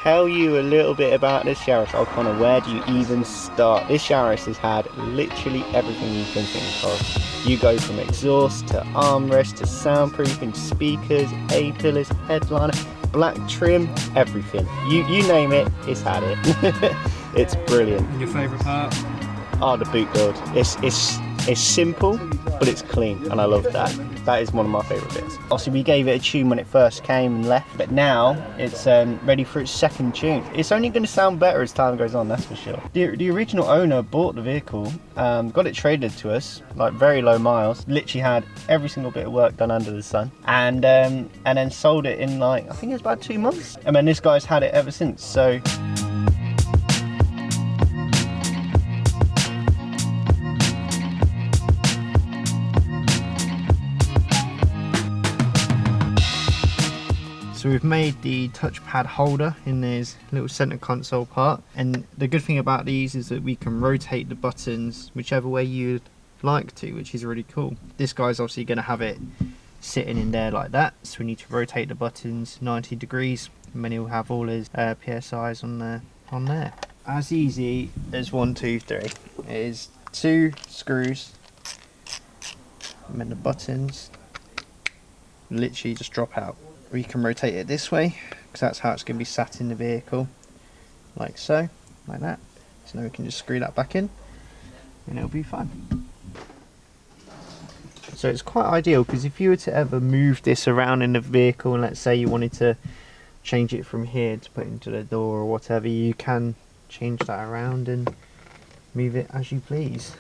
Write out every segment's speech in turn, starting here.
tell you a little bit about this Yaris, O'Connor, where do you even start? This Yaris has had literally everything you can think of. You go from exhaust to armrest to soundproofing, speakers, A-pillars, headliner, black trim, everything. You name it, it's had it. It's brilliant. And your favourite part? Oh, the boot build. It's simple, but it's clean, and I love that. That is one of my favourite bits. Obviously, we gave it a tune when it first came and left, but now it's ready for its second tune. It's only going to sound better as time goes on, that's for sure. The original owner bought the vehicle, got it traded to us, like very low miles. Literally had every single bit of work done under the sun, and then sold it in like, I think it was about 2 months. And then this guy's had it ever since. So. So we've made the touchpad holder in this little center console part, and the good thing about these is that we can rotate the buttons whichever way you'd like to, which is really cool. This guy's obviously going to have it sitting in there like that, so we need to rotate the buttons 90 degrees, and then he'll have all his PSIs on there. As easy as 1, 2, 3. It is 2 screws, and then the buttons literally just drop out. We can rotate it this way, because that's how it's going to be sat in the vehicle, like so, like that. So now we can just screw that back in, and it'll be fine. So it's quite ideal, because if you were to ever move this around in the vehicle, and let's say you wanted to change it from here to put into the door or whatever, you can change that around and move it as you please.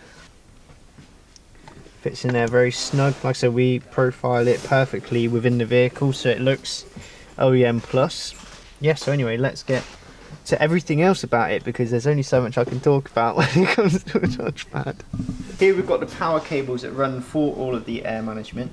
Fits in there very snug. Like I said, we profile it perfectly within the vehicle so it looks OEM plus. Yeah, so anyway, let's get to everything else about it, because there's only so much I can talk about when it comes to a touchpad. Here we've got the power cables that run for all of the air management.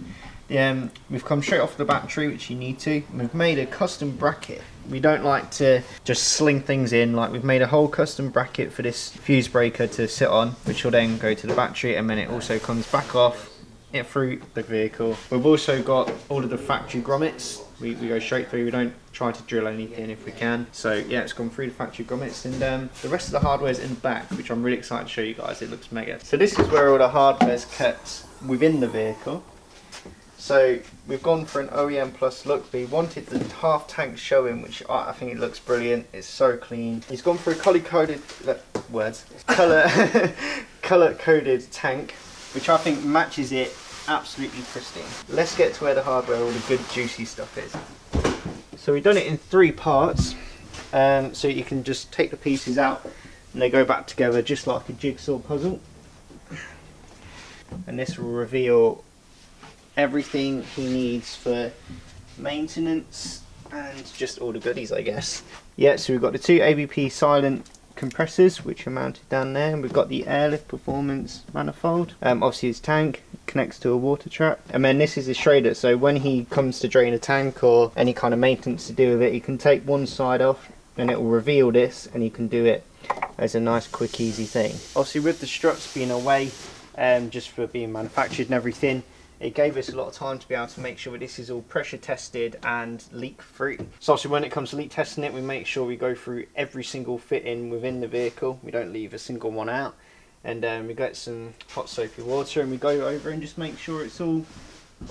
We've come straight off the battery, which you need to. We've made a custom bracket. We don't like to just sling things in. Like, we've made a whole custom bracket for this fuse breaker to sit on, which will then go to the battery, and then it also comes back off it through the vehicle. We've also got all of the factory grommets. We go straight through. We don't try to drill anything if we can. So yeah, it's gone through the factory grommets, and the rest of the hardware is in the back, which I'm really excited to show you guys. It looks mega. So this is where all the hardware is kept within the vehicle. So we've gone for an OEM plus look. We wanted the half tank showing, which I think it looks brilliant. It's so clean. He's gone for a color coded tank, which I think matches it absolutely pristine. Let's get to where the hardware, all the good juicy stuff is. So we've done it in 3 parts, so you can just take the pieces out and they go back together just like a jigsaw puzzle. And this will reveal everything he needs for maintenance and just all the goodies, I guess. Yeah, so we've got the 2 ABP silent compressors which are mounted down there, and we've got the airlift performance manifold. Obviously his tank connects to a water trap, and then this is a shredder, so when he comes to drain a tank or any kind of maintenance to do with it, he can take one side off and it will reveal this, and you can do it as a nice quick easy thing. Obviously with the struts being away, just for being manufactured and everything, it gave us a lot of time to be able to make sure that this is all pressure tested and leak free. So obviously when it comes to leak testing it, we make sure we go through every single fitting within the vehicle. We don't leave a single one out. And we get some hot soapy water and we go over and just make sure it's all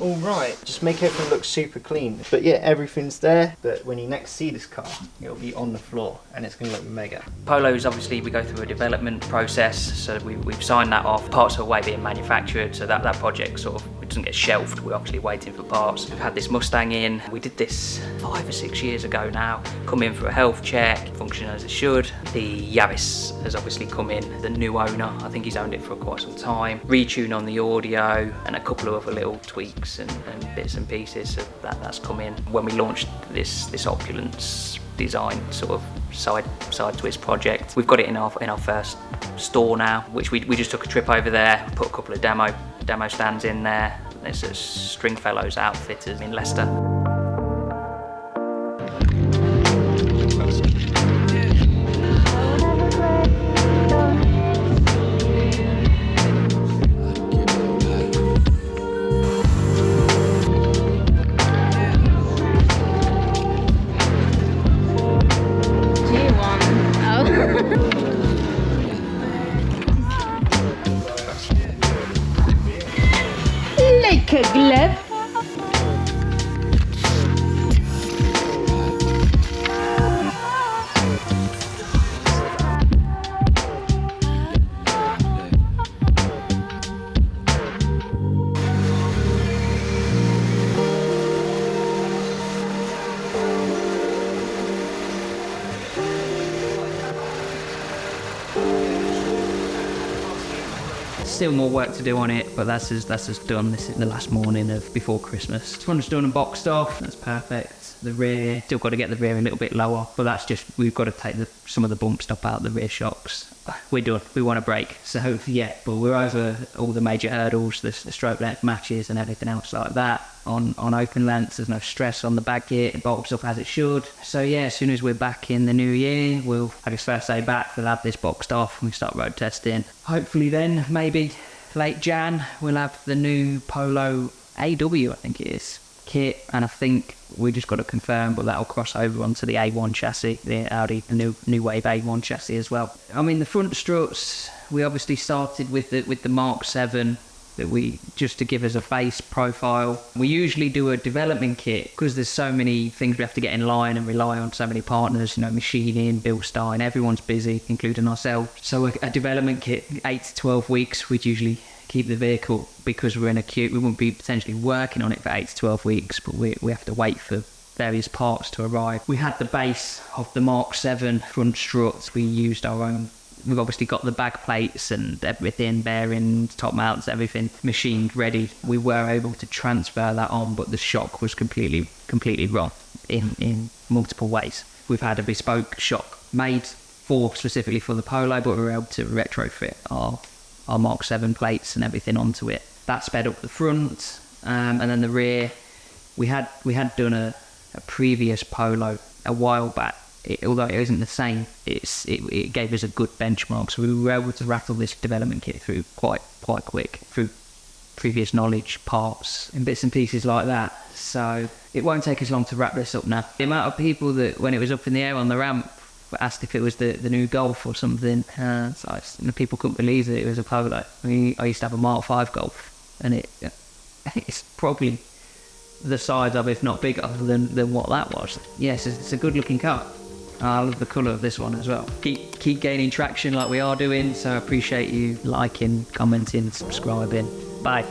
right. Just make everything look super clean. But yeah, everything's there. But when you next see this car, it'll be on the floor and it's going to look mega. Polos, obviously we go through a development process, so we've signed that off. Parts are away being manufactured, so that project sort of it doesn't get shelved. We're obviously waiting for parts. We've had this Mustang in. We did this 5 or 6 years ago now. Come in for a health check, function as it should. The Yaris has obviously come in. The new owner, I think he's owned it for quite some time. Retune on the audio and a couple of other little tweaks and bits and pieces. So that's come in. When we launched this opulence design sort of side twist project, we've got it in our first store now, which we just took a trip over there, put a couple of demo stands in there. There's a Stringfellows Outfitters in Leicester. Still more work to do on it, but that's just done. This is the last morning of before Christmas. This one's done and boxed off. That's perfect. The rear, still got to get the rear a little bit lower, but that's just, we've got to take some of the bump stop out, the rear shocks. We're done. We want a break. So yeah, but we're over all the major hurdles, the stroke length matches and everything else like that. On open lengths, there's no stress on the bag kit. It bolts up as it should. So yeah, as soon as we're back in the new year, we'll have his first day back. We'll have this boxed off and we start road testing. Hopefully then, maybe late Jan, we'll have the new Polo AW, I think it is, kit, and I think we just got to confirm, but that'll cross over onto the A1 chassis, the Audi, the new wave A1 chassis as well. I mean, the front struts, we obviously started with the Mark 7, that we, just to give us a face profile. We usually do a development kit because there's so many things we have to get in line and rely on so many partners, you know, machining, build style, everyone's busy, including ourselves. So a development kit, 8 to 12 weeks, we'd usually keep the vehicle, because we're in a queue. We wouldn't be potentially working on it for 8 to 12 weeks, but we have to wait for various parts to arrive. We had the base of the Mark 7 front struts. We used our own. We've obviously got the bag plates and everything, bearings, top mounts, everything machined, ready. We were able to transfer that on, but the shock was completely wrong in multiple ways. We've had a bespoke shock made specifically for the Polo, but we were able to retrofit our Mark 7 plates and everything onto it. That sped up the front, and then the rear. We had done a previous Polo a while back. Although it isn't the same, it gave us a good benchmark, so we were able to rattle this development kit through quite quick through previous knowledge, parts and bits and pieces like that. So it won't take us long to wrap this up now. The amount of people that, when it was up in the air on the ramp, asked if it was the new Golf or something, so people couldn't believe that it was a Polo. I used to have a Mark 5 Golf, and it's probably the size of, if not bigger than what that was. Yes, it's a good looking car. I love the colour of this one as well. Keep gaining traction like we are doing, so I appreciate you liking, commenting, subscribing. Bye.